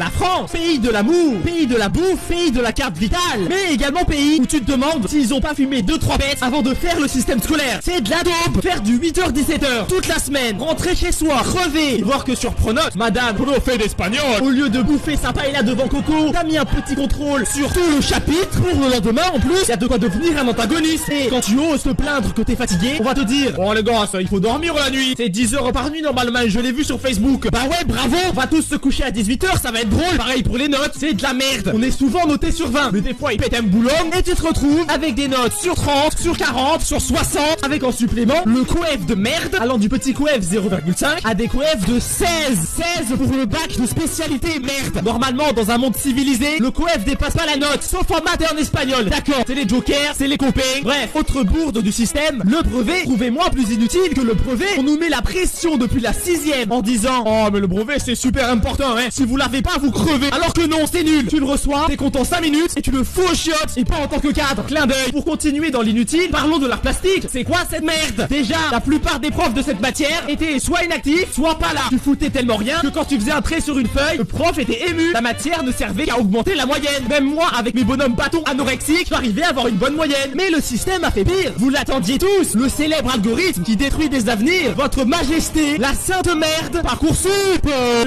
La France, pays de l'amour, pays de la bouffe, pays de la carte vitale, mais également pays où tu te demandes s'ils ont pas fumé 2-3 bêtes avant de faire le système scolaire. C'est de la dope. Faire du 8h-17h toute la semaine, rentrer chez soi, crever, voir que sur Pronote, madame, profe d'espagnol, au lieu de bouffer sympa et là devant Coco, t'as mis un petit contrôle sur tout le chapitre pour le lendemain en plus, y a de quoi devenir un antagoniste. Et quand tu oses te plaindre que t'es fatigué, on va te dire, oh les gars, ça, il faut dormir la nuit. C'est 10 heures par nuit normalement, je l'ai vu sur Facebook. Bah ouais, bravo, on va tous se coucher à 18h, ça va être drôle. Pareil pour les notes, c'est de la merde. On est souvent noté sur 20, mais des fois il pète un boulot et tu te retrouves avec des notes sur 30, sur 40, sur 60, avec en supplément le coef de merde, allant du petit coef 0,5 à des coefs de 16 pour le bac de spécialité merde. Normalement, dans un monde civilisé, le coef dépasse pas la note, sauf en maths et en espagnol. D'accord, c'est les jokers, c'est les copés. Bref, autre bourde du système, le brevet, trouvez-moi plus inutile que le brevet. On nous met la pression depuis la 6ème en disant, oh mais le brevet c'est super important, hein. Si vous l'avez pas, vous crevez. Alors que non, c'est nul. Tu le reçois, t'es content 5 minutes et tu le fous aux chiottes. Et pas en tant que cadre. Clin d'œil. Pour continuer dans l'inutile, parlons de l'art plastique. C'est quoi cette merde? Déjà, la plupart des profs de cette matière étaient soit inactifs, soit pas là. Tu foutais tellement rien que quand tu faisais un trait sur une feuille, le prof était ému. La matière ne servait qu'à augmenter la moyenne. Même moi, avec mes bonhommes bâtons anorexiques, j'arrivais à avoir une bonne moyenne. Mais le système a fait pire. Vous l'attendiez tous. Le célèbre algorithme qui détruit des avenirs. Votre majesté, la sainte merde. Parcoursup.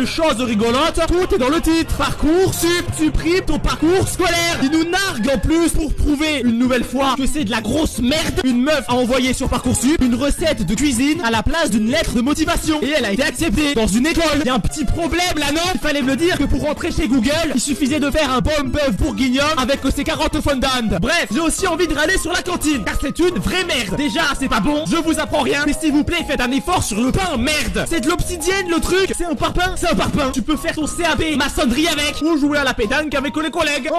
Chose rigolote, tout est dans le titre. Parcoursup supprime ton parcours scolaire. Il nous nargue en plus pour prouver une nouvelle fois que c'est de la grosse merde. Une meuf a envoyé sur Parcoursup une recette de cuisine à la place d'une lettre de motivation. Et elle a été acceptée dans une école. Il y a un petit problème là, non? Il fallait me le dire que pour rentrer chez Google, il suffisait de faire un bon bœuf bourguignon avec ses carottes fondant. Bref, j'ai aussi envie de râler sur la cantine, car c'est une vraie merde. Déjà, c'est pas bon, je vous apprends rien, mais s'il vous plaît, faites un effort sur le pain, merde. C'est de l'obsidienne le truc. C'est un parpaing. C'est un parpaing. Tu peux faire ton CAP maçonnerie avec, ou jouer à la pétanque avec les collègues.